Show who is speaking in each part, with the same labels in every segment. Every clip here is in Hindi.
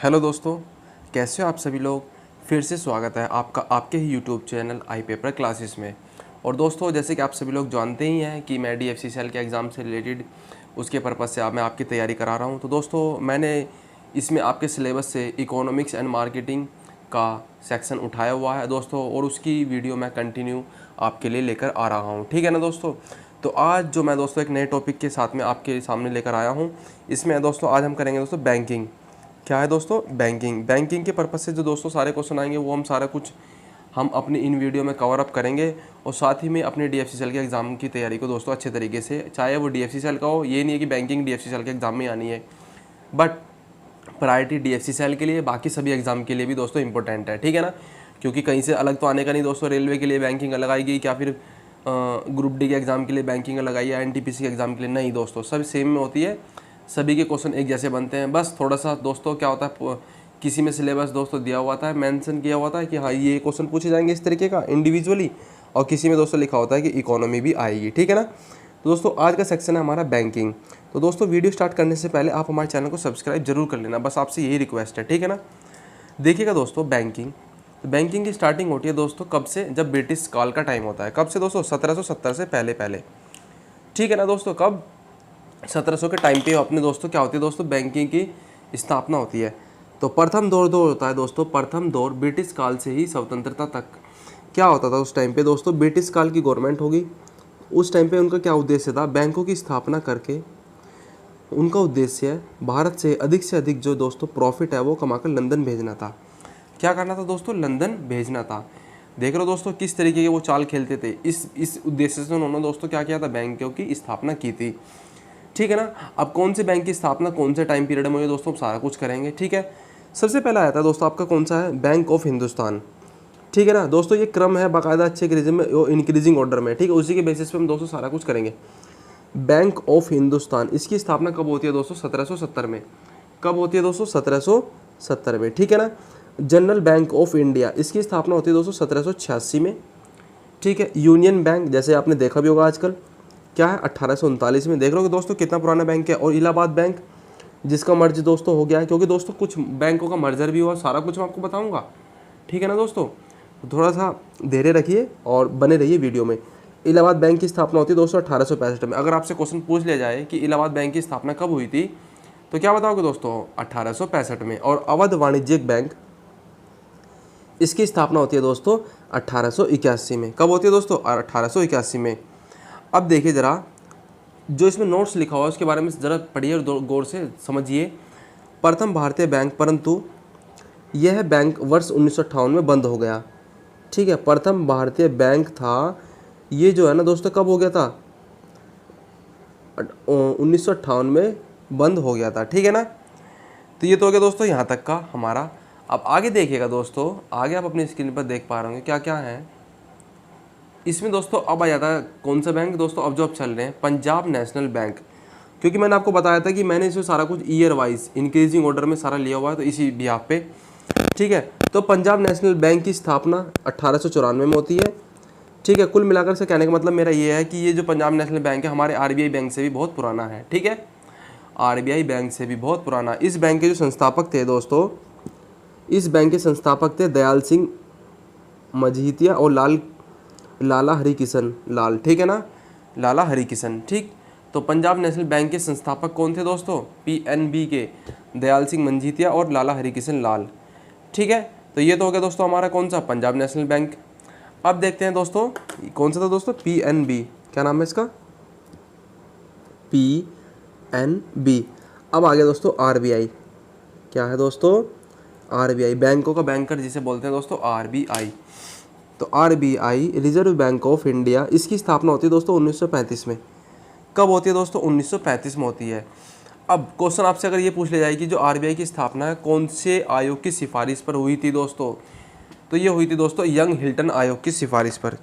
Speaker 1: हेलो दोस्तों, कैसे हो आप सभी लोग। फिर से स्वागत है आपका आपके ही YouTube channel I paper classes में। और दोस्तों, जैसे कि आप सभी लोग जानते ही हैं कि मैं DFCCL के एग्ज़ाम से रिलेटेड उसके पर्पज़ से मैं आपकी तैयारी करा रहा हूं। तो दोस्तों, मैंने इसमें आपके सिलेबस से इकोनॉमिक्स एंड मार्केटिंग का सेक्शन उठाया हुआ है दोस्तों, और उसकी वीडियो मैं कंटिन्यू आपके लिए लेकर आ रहा हूँ। ठीक है ना दोस्तों। तो आज जो मैं दोस्तों एक नए टॉपिक के साथ में आपके सामने लेकर आया हूँ, इसमें दोस्तों आज हम करेंगे दोस्तों बैंकिंग। क्या है दोस्तों? बैंकिंग के पर्पज़ से जो दोस्तों सारे क्वेश्चन आएंगे वो हम सारा कुछ हम अपनी इन वीडियो में कवर अप करेंगे। और साथ ही में अपने DFCCL के एग्ज़ाम की तैयारी को दोस्तों अच्छे तरीके से, चाहे वो DFCCL का हो, ये नहीं है कि बैंकिंग DFCCL के एग्ज़ाम में आनी है, बट प्रायोरिटी DFCCL के लिए, बाकी सभी एग्ज़ाम के लिए भी दोस्तों इंपॉर्टेंट है। ठीक है ना, क्योंकि कहीं से अलग तो आने का नहीं दोस्तों। रेलवे के लिए बैंकिंग अलग आएगी, क्या फिर ग्रुप डी के एग्ज़ाम के लिए बैंकिंग अलग आई, या NTPC के एग्ज़ाम के लिए नहीं दोस्तों, सब सेम में होती है। सभी के क्वेश्चन एक जैसे बनते हैं। बस थोड़ा सा दोस्तों क्या होता है, किसी में सिलेबस दोस्तों दिया हुआ था, मेंशन किया हुआ था कि हाँ ये क्वेश्चन पूछे जाएंगे इस तरीके का इंडिविजुअली, और किसी में दोस्तों लिखा होता है कि इकोनॉमी भी आएगी। ठीक है ना। तो दोस्तों आज का सेक्शन है हमारा बैंकिंग। तो दोस्तों वीडियो स्टार्ट करने से पहले आप हमारे चैनल को सब्सक्राइब जरूर कर लेना, बस आपसे यही रिक्वेस्ट है। ठीक है ना। देखिएगा दोस्तों, बैंकिंग की स्टार्टिंग होती है दोस्तों कब से? जब ब्रिटिश काल का टाइम होता है। कब से दोस्तों? 1770 से पहले पहले। ठीक है ना दोस्तों। कब? 1700 के टाइम पे अपने दोस्तों क्या होती है दोस्तों, बैंकिंग की स्थापना होती है। तो प्रथम दौर होता है दोस्तों, प्रथम दौर ब्रिटिश काल से ही स्वतंत्रता तक क्या होता था उस टाइम पे दोस्तों, ब्रिटिश काल की गवर्नमेंट होगी। उस टाइम पे उनका क्या उद्देश्य था? बैंकों की स्थापना करके उनका उद्देश्य भारत से अधिक जो दोस्तों प्रॉफिट है वो कमाकर लंदन भेजना था। क्या करना था दोस्तों? लंदन भेजना था। देख लो दोस्तों किस तरीके के वो चाल खेलते थे। इस उद्देश्य से उन्होंने दोस्तों क्या किया था? बैंकों की स्थापना की थी। ठीक है ना। अब कौन से बैंक की स्थापना कौन से टाइम पीरियड में हुई दोस्तों, सारा कुछ करेंगे। ठीक है। सबसे पहला आया था दोस्तों आपका कौन सा है? Bank of Hindustan. ठीक है ना दोस्तों, ये क्रम है बाकायदा अच्छे इंक्रीजिंग ऑर्डर में। ठीक है, उसी के बेसिस पे हम दोस्तों सारा कुछ करेंगे। बैंक ऑफ हिंदुस्तान, इसकी स्थापना कब होती है दोस्तों? 1770 में। कब होती है दोस्तों? 1770 में। ठीक है ना। जनरल बैंक ऑफ इंडिया, इसकी स्थापना होती है दोस्तों 1786 में। ठीक है। यूनियन बैंक, जैसे आपने देखा भी होगा आजकल, क्या है? 1839 में। देख लो कि दोस्तों कितना पुराना बैंक है। और इलाहाबाद बैंक, जिसका मर्ज दोस्तों हो गया है, क्योंकि दोस्तों कुछ बैंकों का मर्जर भी हुआ, सारा कुछ मैं आपको बताऊंगा। ठीक है ना दोस्तों, थोड़ा सा धैर्य रखिए और बने रहिए वीडियो में। इलाहाबाद बैंक की स्थापना होती है दोस्तों 1865 में। अगर आपसे क्वेश्चन पूछ लिया जाए कि इलाहाबाद बैंक की स्थापना कब हुई थी, तो क्या बताओगे दोस्तों? 1865 में। और अवध वाणिज्यिक बैंक, इसकी स्थापना होती है दोस्तों 1881 में। कब होती है दोस्तों? 1881 में। अब देखिए ज़रा, जो इसमें नोट्स लिखा हुआ है उसके बारे में ज़रा पढ़िए और गौर से समझिए। प्रथम भारतीय बैंक, परंतु यह बैंक वर्ष 1958 में बंद हो गया। ठीक है, प्रथम भारतीय बैंक था ये, जो है ना दोस्तों, कब हो गया था? 1958 में बंद हो गया था। ठीक है ना। तो ये तो हो गया दोस्तों यहाँ तक का हमारा। अब आगे देखिएगा दोस्तों, आगे आप अपनी स्क्रीन पर देख पा रहे होंगे क्या क्या है इसमें दोस्तों। अब आ जाता है कौन सा बैंक दोस्तों, अब जो अब चल रहे हैं, पंजाब नेशनल बैंक। क्योंकि मैंने आपको बताया था कि मैंने इसमें सारा कुछ ईयर वाइज इंक्रीजिंग ऑर्डर में सारा लिया हुआ है, तो इसी बिहाफ पे। ठीक है। तो पंजाब नेशनल बैंक की स्थापना 1894 में होती है। ठीक है। कुल मिलाकर से कहने का मतलब मेरा ये है कि ये जो पंजाब नेशनल बैंक है हमारे RBI बैंक से भी बहुत पुराना है। ठीक है, RBI बैंक से भी बहुत पुराना। इस बैंक के जो संस्थापक थे दोस्तों, इस बैंक के संस्थापक थे दयाल सिंह मजीठिया और लाला हरिकिशन लाल। ठीक है ना, लाला हरिकिशन। ठीक। तो पंजाब नेशनल बैंक के संस्थापक कौन थे दोस्तों? PNB के दयाल सिंह मजीठिया और लाला हरिकिशन लाल। ठीक है। तो ये तो हो गया दोस्तों हमारा कौन सा? Punjab national bank. अब देखते हैं दोस्तों कौन सा था दोस्तों? PNB। क्या नाम है इसका? PNB। अब आ गया दोस्तों RBI। क्या है दोस्तों? RBI, बैंकों का बैंकर जिसे बोलते हैं दोस्तों, RBI। तो RBI reserve bank of India, इसकी स्थापना होती है दोस्तों 1935 में। कब होती है दोस्तों? 1935 में होती है। अब क्वेश्चन आपसे अगर ये पूछ लिया जाए कि जो RBI की स्थापना है कौन से आयोग की सिफारिश पर हुई थी दोस्तों, तो ये हुई थी दोस्तों यंग हिल्टन आयोग की सिफारिश पर।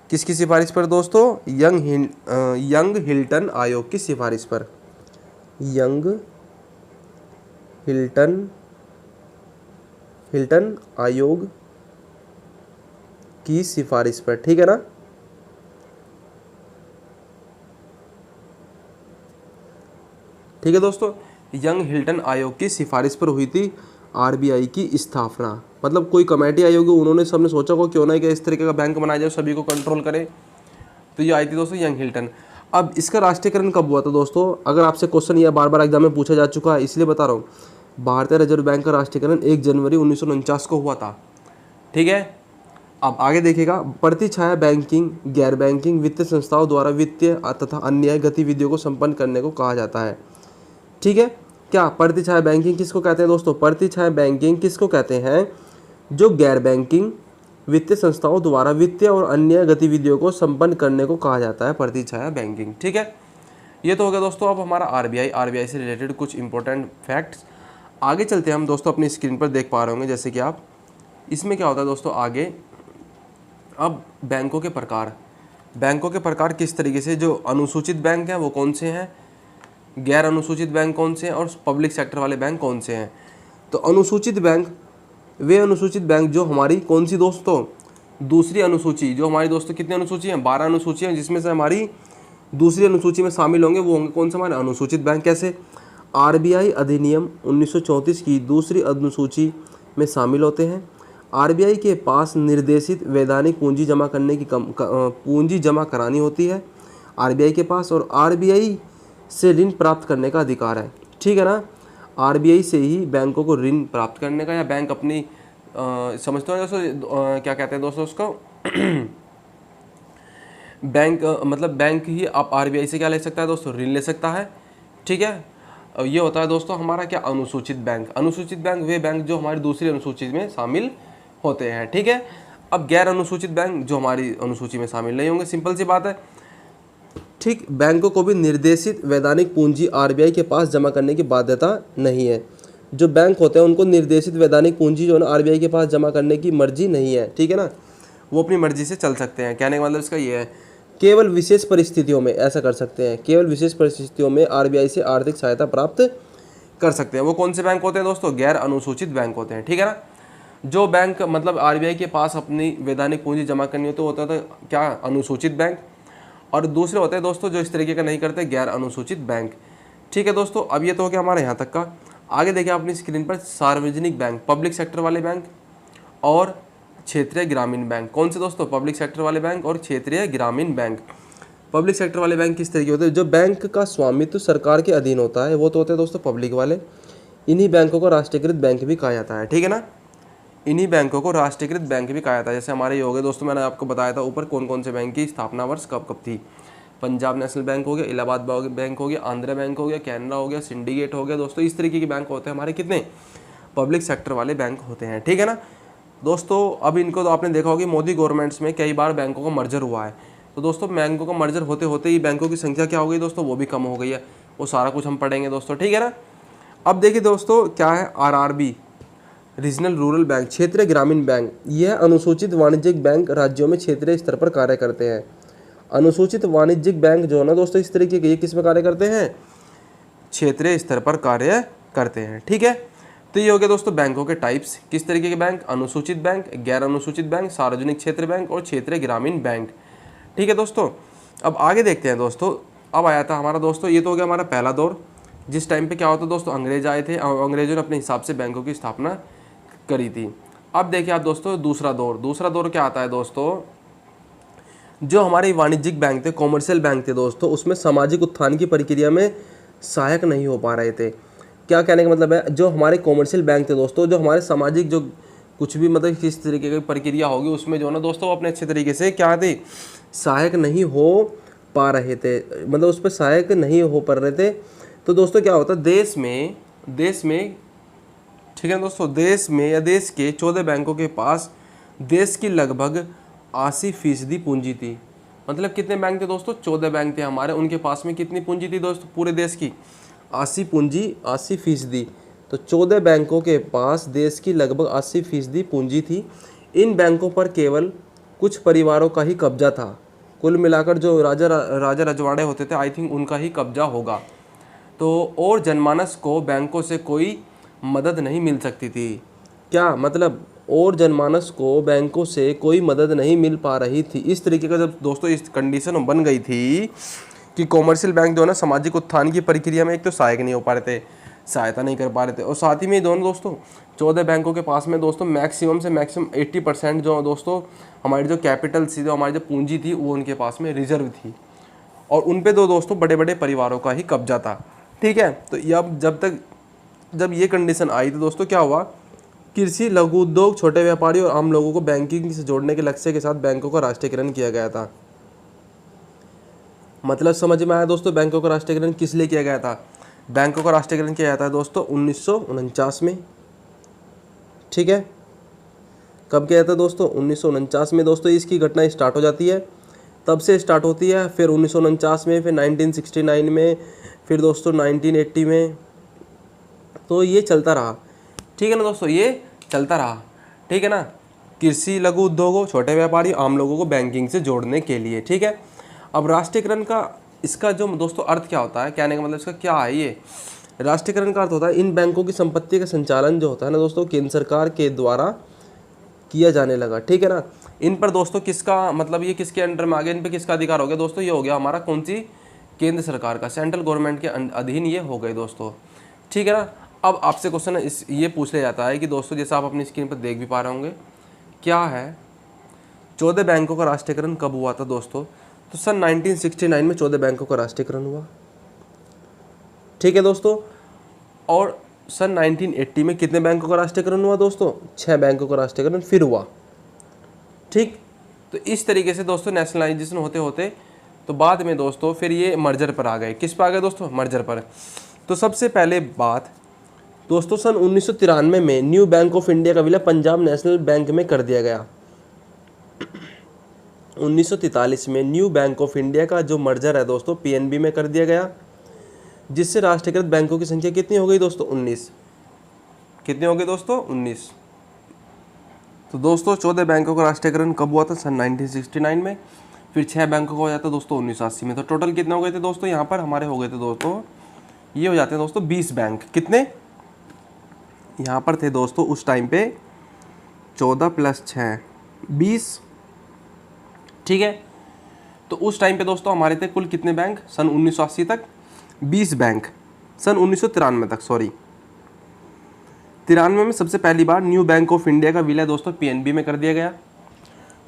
Speaker 1: किसकी सिफारिश पर दोस्तों? यंग हिल्टन आयोग की सिफारिश पर। यंग हिल्टन आयोग की सिफारिश पर। ठीक है ना। ठीक है दोस्तों, यंग हिल्टन आयोग की सिफारिश पर हुई थी आरबीआई की स्थापना, मतलब कोई कमेटी आई होगी, उन्होंने सबने सोचा को क्यों ना कि इस तरीके का बैंक बनाया जाए, सभी को कंट्रोल करे, तो ये आई थी दोस्तों यंग हिल्टन। अब इसका राष्ट्रीयकरण कब हुआ था दोस्तों? अगर आपसे क्वेश्चन ये बार बार एग्जाम में पूछा जा चुका है, इसलिए बता रहा हूँ। भारतीय रिजर्व बैंक का राष्ट्रीयकरण 1 जनवरी 1949 को हुआ था। ठीक है, अब आगे देखिएगा, प्रतिछाया बैंकिंग गैर बैंकिंग वित्तीय संस्थाओं द्वारा वित्तीय तथा अन्य गतिविधियों को संपन्न करने को कहा जाता है। ठीक है, क्या प्रतिछाया बैंकिंग किसको कहते हैं दोस्तों? प्रतिछाया बैंकिंग किसको कहते हैं? जो गैर बैंकिंग वित्तीय संस्थाओं द्वारा वित्तीय और अन्य गतिविधियों को संपन्न करने को कहा जाता है प्रतिछाया बैंकिंग। ठीक है, ये तो हो गया दोस्तों अब हमारा आरबीआई से रिलेटेड कुछ इंपॉर्टेंट फैक्ट्स। आगे चलते हैं हम दोस्तों, अपनी स्क्रीन पर देख पा रहे होंगे जैसे कि आप, इसमें क्या होता है दोस्तों आगे, अब बैंकों के प्रकार किस तरीके से, जो अनुसूचित बैंक हैं वो कौन से हैं, गैर अनुसूचित बैंक कौन से हैं, और पब्लिक सेक्टर वाले बैंक कौन से हैं। तो अनुसूचित बैंक वे अनुसूचित बैंक जो हमारी कौन सी दोस्तों, दूसरी अनुसूची, जो हमारी दोस्तों कितनी अनुसूची हैं, 12 अनुसूची हैं, जिसमें से हमारी दूसरी अनुसूची में शामिल होंगे वो होंगे कौन से हमारे अनुसूचित बैंक। कैसे? आरबीआई अधिनियम 1934 की दूसरी अनुसूची में शामिल होते हैं। आरबीआई के पास निर्देशित वैधानिक पूंजी जमा करने की पूंजी जमा करानी होती है आरबीआई के पास, और आरबीआई से ऋण प्राप्त करने का अधिकार है। ठीक है ना, आरबीआई से ही बैंकों को ऋण प्राप्त करने का, या बैंक अपनी समझते हो दोस्तों क्या कहते हैं दोस्तों उसको बैंक मतलब बैंक ही आप आरबीआई से क्या ले सकता है दोस्तों, ऋण ले सकता है। ठीक है, ये होता है दोस्तों हमारा क्या, अनुसूचित बैंक। अनुसूचित बैंक वे बैंक जो हमारी दूसरी अनुसूची में शामिल होते हैं। ठीक है, अब गैर अनुसूचित बैंक जो हमारी अनुसूची में शामिल नहीं होंगे, सिंपल सी बात है। ठीक, बैंकों को भी निर्देशित वैधानिक पूंजी आरबीआई के पास जमा करने की बाध्यता नहीं है। जो बैंक होते हैं उनको निर्देशित वैधानिक पूंजी जो है ना आरबीआई के पास जमा करने की मर्जी नहीं है। ठीक है ना, वो अपनी मर्जी से चल सकते हैं। कहने का मतलब इसका ये है, केवल विशेष परिस्थितियों में ऐसा कर सकते हैं, केवल विशेष परिस्थितियों में आरबीआई से आर्थिक सहायता प्राप्त कर सकते हैं। वो कौन से बैंक होते हैं दोस्तों? गैर अनुसूचित बैंक होते हैं। ठीक है ना, जो बैंक मतलब आरबीआई के पास अपनी वैधानिक पूंजी जमा करनी हो तो होता था क्या, अनुसूचित बैंक, और दूसरे होते हैं दोस्तों जो इस तरीके का नहीं करते, गैर अनुसूचित बैंक। ठीक है दोस्तों, अब ये तो हो गया हमारे यहाँ तक का। आगे देखिए अपनी स्क्रीन पर, सार्वजनिक बैंक, पब्लिक सेक्टर वाले बैंक और क्षेत्रीय ग्रामीण बैंक। कौन से दोस्तों? पब्लिक सेक्टर वाले बैंक और क्षेत्रीय ग्रामीण बैंक। पब्लिक सेक्टर वाले बैंक किस तरीके होते हैं? जो बैंक का स्वामित्व सरकार के अधीन होता है वो तो होते हैं दोस्तों पब्लिक वाले। इन्हीं बैंकों को राष्ट्रीयकृत बैंक भी कहा जाता है। ठीक है ना, इन्हीं बैंकों को राष्ट्रीयकृत बैंक भी कहा जाता है। जैसे हमारे ये हो गए दोस्तों, मैंने आपको बताया था ऊपर कौन कौन से बैंक की स्थापना वर्ष कब कब थी। पंजाब नेशनल बैंक हो गया, इलाहाबाद बैंक हो गया, आंध्रा बैंक हो गया, कैनरा हो गया, सिंडिकेट हो गया। दोस्तों इस तरीके के बैंक होते हैं हमारे, कितने पब्लिक सेक्टर वाले बैंक होते हैं। ठीक है ना दोस्तों, अब इनको तो आपने देखा होगा मोदी गवर्नमेंट्स में कई बार बैंकों का मर्जर हुआ है। तो दोस्तों बैंकों का मर्जर होते होते ही बैंकों की संख्या क्या हो गई दोस्तों, वो भी कम हो गई है। वो सारा कुछ हम पढ़ेंगे दोस्तों। ठीक है ना, अब देखिए दोस्तों क्या है, आरआरबी, रीजनल रूरल बैंक, क्षेत्रीय ग्रामीण बैंक। यह अनुसूचित वाणिज्यिक बैंक राज्यों में क्षेत्रीय स्तर पर कार्य करते हैं। अनुसूचित वाणिज्यिक बैंक जो है ना दोस्तों इस तरीके के, ये किस में कार्य करते हैं? क्षेत्रीय स्तर पर कार्य करते हैं। ठीक है, तो ये हो गया दोस्तों बैंकों के टाइप्स, किस तरीके के बैंक, अनुसूचित बैंक, गैर अनुसूचित बैंक, सार्वजनिक क्षेत्र बैंक और क्षेत्रीय ग्रामीण बैंक। ठीक है दोस्तों, अब आगे देखते हैं दोस्तों। अब आया था हमारा दोस्तों, ये तो हो गया हमारा पहला दौर, जिस टाइम पे क्या होता दोस्तों, अंग्रेज आए थे, अंग्रेजों ने अपने हिसाब से बैंकों की स्थापना करी थी। अब देखिए आप दोस्तों दूसरा दौर क्या आता है दोस्तों, जो हमारे वाणिज्यिक बैंक थे, कॉमर्शियल बैंक थे दोस्तों, उसमें सामाजिक उत्थान की प्रक्रिया में सहायक नहीं हो पा रहे थे। क्या कहने का मतलब है, जो हमारे कॉमर्शियल बैंक थे दोस्तों, जो हमारे सामाजिक जो कुछ भी मतलब किस तरीके की प्रक्रिया होगी उसमें जो है ना दोस्तों वो अपने अच्छे तरीके से क्या थे, सहायक नहीं हो पा रहे थे, मतलब उस पर सहायक नहीं हो पा रहे थे। तो दोस्तों क्या होता है, देश में ठीक है दोस्तों, देश में या देश के 14 बैंकों के पास देश की लगभग 80% पूंजी थी। मतलब कितने बैंक थे दोस्तों, 14 बैंक थे हमारे, उनके पास में कितनी पूंजी थी दोस्तों, पूरे देश की 80%। तो 14 बैंकों के पास देश की लगभग 80% पूंजी थी। इन बैंकों पर केवल कुछ परिवारों का ही कब्जा था। कुल मिलाकर जो राजा रजवाड़े होते थे, आई थिंक उनका ही कब्जा होगा। तो और जनमानस को बैंकों से कोई मदद नहीं मिल सकती थी। क्या मतलब, और जनमानस को बैंकों से कोई मदद नहीं मिल पा रही थी। इस तरीके का जब दोस्तों इस कंडीशन बन गई थी कि कॉमर्शियल बैंक जो है ना सामाजिक उत्थान की प्रक्रिया में एक तो सहायक नहीं हो पा रहे थे, सहायता नहीं कर पा रहे थे। और साथ ही में दोनों दोस्तों 14 बैंकों के पास में दोस्तों मैक्सिमम से मैक्सिमम 80% जो दोस्तों हमारी जो कैपिटल थी, जो हमारी जो पूंजी थी, वो उनके पास में रिजर्व थी और उन पे दोस्तों बड़े बड़े परिवारों का ही कब्जा था। ठीक है, तो अब जब ये कंडीशन आई तो दोस्तों क्या हुआ, कृषि, लघु उद्योग, छोटे व्यापारी और आम लोगों को बैंकिंग से जोड़ने के लक्ष्य के साथ बैंकों का राष्ट्रीयकरण किया गया था। मतलब समझ में आया दोस्तों, बैंकों का राष्ट्रीयकरण किस लिए किया गया था? बैंकों का राष्ट्रीयकरण किया जाता है दोस्तों 1949 में। ठीक है, कब किया था दोस्तों? 1949 में दोस्तों इसकी घटना स्टार्ट हो जाती है, तब से स्टार्ट होती है। फिर 1949 में, फिर 1969 में, फिर दोस्तों 1980 में, तो ये चलता रहा। ठीक है ना दोस्तों, ये चलता रहा। ठीक है ना, कृषि, लघु उद्योगों, छोटे व्यापारी, आम लोगों को बैंकिंग से जोड़ने के लिए। ठीक है, अब राष्ट्रीयकरण का इसका जो दोस्तों अर्थ क्या होता है, कहने का मतलब इसका क्या है? ये राष्ट्रीयकरण का अर्थ होता है इन बैंकों की संपत्ति का संचालन जो होता है ना दोस्तों, केंद्र सरकार के द्वारा किया जाने लगा। ठीक है ना, इन पर दोस्तों किसका मतलब, ये किसके अंडर में आ गया, इन पर किसका अधिकार हो गया दोस्तों? ये हो गया हमारा कौन सी? केंद्र सरकार का, सेंट्रल गवर्नमेंट के अधीन ये हो गए दोस्तों। ठीक है ना, अब आपसे क्वेश्चन ये पूछ लिया जाता है कि दोस्तों जैसा आप अपनी स्क्रीन पर देख भी पा रहे होंगे, क्या है 14 बैंकों का राष्ट्रीयकरण कब हुआ था दोस्तों? तो सन 1969 में 14 बैंकों का राष्ट्रीयकरण हुआ। ठीक है दोस्तों, और सन 1980 में कितने बैंकों का राष्ट्रीयकरण हुआ दोस्तों? 6 बैंकों का राष्ट्रीयकरण फिर हुआ। ठीक, तो इस तरीके से दोस्तों नेशनलाइजेशन होते होते तो बाद में दोस्तों फिर ये मर्जर पर आ गए। किस पर आ गए दोस्तों? मर्जर पर। तो सबसे पहले बात दोस्तों, सन 1993 में न्यू बैंक ऑफ इंडिया का विलय पंजाब नेशनल बैंक में कर दिया गया। 1943 में न्यू बैंक ऑफ इंडिया का जो मर्जर है दोस्तों पीएनबी में कर दिया गया, जिससे राष्ट्रीयकृत बैंकों की संख्या कितनी हो गई दोस्तों? 19। कितनी हो गई दोस्तों? 19। तो दोस्तों 14 बैंकों का राष्ट्रीयकरण कब हुआ था? सन 1969 में। फिर 6 बैंकों का हो जाता है दोस्तों 1980 में। तो टोटल कितने हो गए थे दोस्तों? यहाँ पर हमारे हो गए थे दोस्तों, ये हो जाते हैं दोस्तों 20 बैंक। कितने यहाँ पर थे दोस्तों उस टाइम पे? 14 + 6 20। ठीक है, तो उस टाइम पे दोस्तों हमारे थे कुल कितने बैंक सन 1980 तक? 20 बैंक। सन 1993 तक, सॉरी 93 में सबसे पहली बार न्यू बैंक ऑफ इंडिया का विलय दोस्तों पीएनबी में कर दिया गया।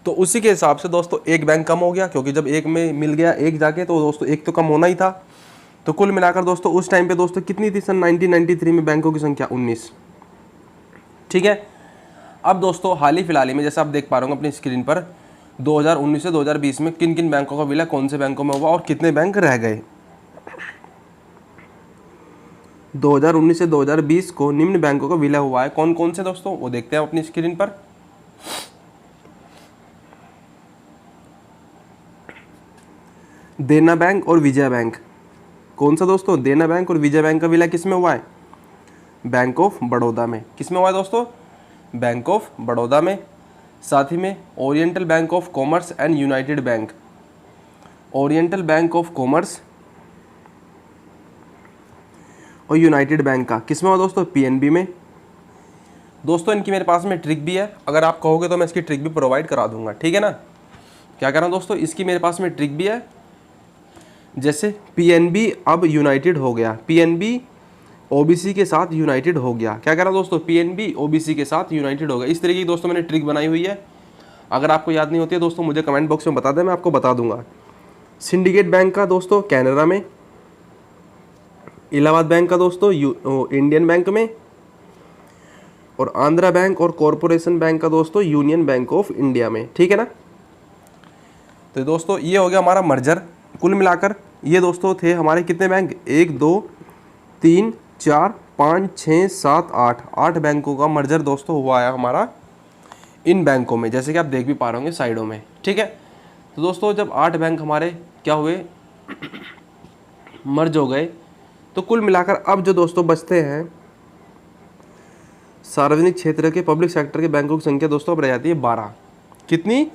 Speaker 1: तो उसी के हिसाब से दोस्तों एक बैंक कम हो गया, क्योंकि जब एक में मिल गया एक जाके तो दोस्तों एक तो कम होना ही था। तो कुल मिलाकर दोस्तों उस टाइम पे दोस्तों कितनी थी सन 1993 में बैंकों की संख्या? 19। ठीक है, अब दोस्तों हाल ही फिलहाल में जैसे आप देख पा रहे हो अपनी स्क्रीन पर 2019 से 2020 में किन किन बैंकों का विलय कौन से बैंकों में हुआ और कितने बैंक रह गए। 2019 से 2020 को निम्न बैंकों का विलय हुआ है। कौन कौन से दोस्तों, वो देखते हैं अपनी स्क्रीन पर। देना बैंक और विजया बैंक। कौन सा दोस्तों? देना बैंक और विजया बैंक का विलय किस में हुआ है? बैंक ऑफ बड़ौदा में। किस में हुआ है दोस्तों? बैंक ऑफ बड़ौदा में। साथ ही में oriental bank of commerce and United bank. Oriental bank of commerce और यूनाइटेड बैंक का किस में हुआ दोस्तों? पीएनबी में। दोस्तों इनकी मेरे पास में ट्रिक भी है, अगर आप कहोगे तो मैं इसकी ट्रिक भी प्रोवाइड करा दूंगा। ठीक है ना, क्या कर रहा हूँ दोस्तों, इसकी मेरे पास में ट्रिक भी है। जैसे पीएनबी अब यूनाइटेड हो गया, पीएनबी ओबीसी के साथ यूनाइटेड हो गया। क्या कह रहा हूँ दोस्तों? पीएनबी ओबीसी के साथ यूनाइटेड हो गया। इस तरीके की दोस्तों मैंने ट्रिक बनाई हुई है, अगर आपको याद नहीं होती है दोस्तों मुझे कमेंट बॉक्स में बता दें, मैं आपको बता दूंगा। सिंडिकेट बैंक का दोस्तों कैनरा में, इलाहाबाद बैंक का दोस्तों इंडियन बैंक में, और आंध्रा बैंक और कॉरपोरेशन बैंक का दोस्तों यूनियन बैंक ऑफ इंडिया में। ठीक है ना, तो दोस्तों ये हो गया हमारा मर्जर। कुल मिलाकर ये दोस्तों थे हमारे कितने बैंक? 1 2 3 4 5 6 7 8 बैंकों का मर्जर दोस्तों हुआ है हमारा इन बैंकों में, जैसे कि आप देख भी पा रहे होंगे साइडों में। ठीक है, तो दोस्तों जब 8 बैंक हमारे क्या हुए? मर्ज हो गए, तो कुल मिलाकर अब जो दोस्तों बचते हैं सार्वजनिक क्षेत्र के पब्लिक सेक्टर के बैंकों की संख्या दोस्तों अब रह जाती है 12। कितनी?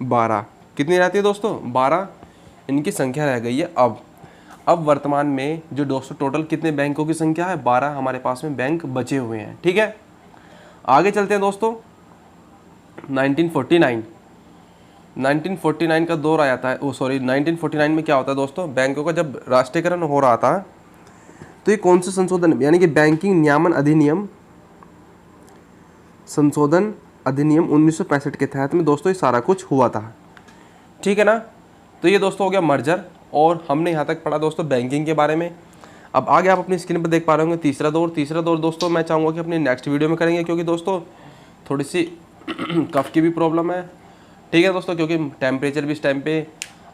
Speaker 1: 12। कितनी रहती है दोस्तों? 12 इनकी संख्या रह गई है अब वर्तमान में जो दोस्तों टोटल कितने बैंकों की संख्या है? 12 हमारे पास में बैंक बचे हुए हैं। ठीक है, आगे चलते हैं दोस्तों। 1949 का दौर आया था। 1949 में क्या होता है दोस्तों? बैंकों का जब राष्ट्रीयकरण हो रहा था तो ये कौन से संशोधन, यानी कि बैंकिंग नियामन अधिनियम संशोधन अधिनियम 1965 के तहत में दोस्तों ये सारा कुछ हुआ था, ठीक है ना। तो ये दोस्तों हो गया मर्जर, और हमने यहाँ तक पढ़ा दोस्तों बैंकिंग के बारे में। अब आगे आप अपनी स्क्रीन पर देख पा रहे होंगे तीसरा दौर दोस्तों मैं चाहूँगा कि अपनी नेक्स्ट वीडियो में करेंगे, क्योंकि दोस्तों थोड़ी सी कफ की भी प्रॉब्लम है, ठीक है दोस्तों, क्योंकि टेम्परेचर भी इस टाइम पे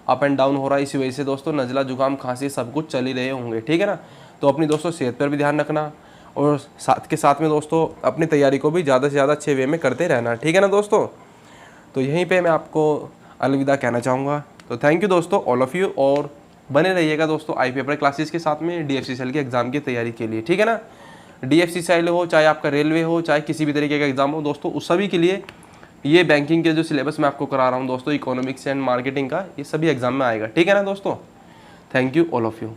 Speaker 1: अप एंड डाउन हो रहा है, इसी वजह से दोस्तों नज़ला जुकाम खांसी सब कुछ चल ही रहे होंगे, ठीक है ना। तो अपनी दोस्तों सेहत पर भी ध्यान रखना, और साथ के साथ में दोस्तों अपनी तैयारी को भी ज़्यादा से ज़्यादा अच्छे वे में करते रहना, ठीक है ना दोस्तों। तो यहीं पे मैं आपको अलविदा कहना चाहूँगा। तो थैंक यू दोस्तों ऑल ऑफ़ यू, और बने रहिएगा दोस्तों आई पेपर क्लासेस के साथ में DFCCL के एग्ज़ाम की तैयारी के लिए, ठीक है ना। DFCCL हो, चाहे आपका रेलवे हो, चाहे किसी भी तरीके का एग्ज़ाम हो दोस्तों, उस सभी के लिए ये बैंकिंग के जो सिलेबस मैं आपको करा रहा हूँ दोस्तों, इकोनॉमिक्स एंड मार्केटिंग का, ये सभी एग्ज़ाम में आएगा, ठीक है ना दोस्तों। Thank you all of you.